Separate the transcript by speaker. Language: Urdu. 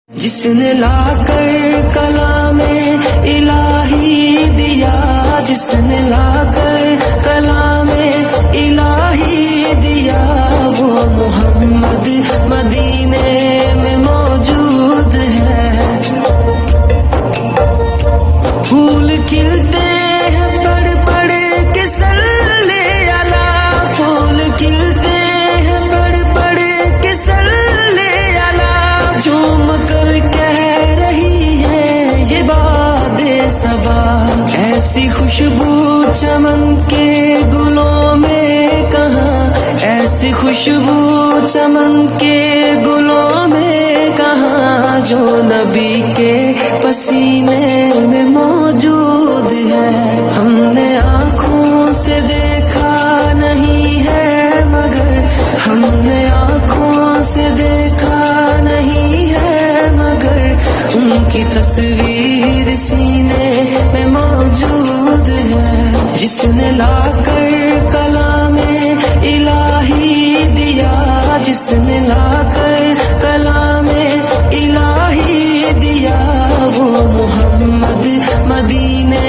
Speaker 1: جس نے لا کر کلام الہی دیا، جس نے لا کر کلام الہی دیا، وہ محمد مدینے میں موجود ہے۔ پھول کھلتے ہیں پڑھ پڑھ کے صلی علی، پھول کھلتے ہیں پڑھ پڑھ کے صلی علی، جھوم کر کہہ رہی ہے یہ باد صبا، ایسی خوشبو چمن کے گلوں میں کہاں، ایسی خوشبو چمن کے گلوں میں کہاں، جو نبی کے پسینے میں موجود ہے۔ ہم نے آنکھوں سے دیکھا نہیں ہے مگر، ہم نے آنکھوں سے دیکھا نہیں ہے مگر، ان کی تصویر سینے میں موجود ہے۔ جس نے لا کر کلام الہی دیا، جس نے لا کر کلام الہی دیا، وہ محمد مدینے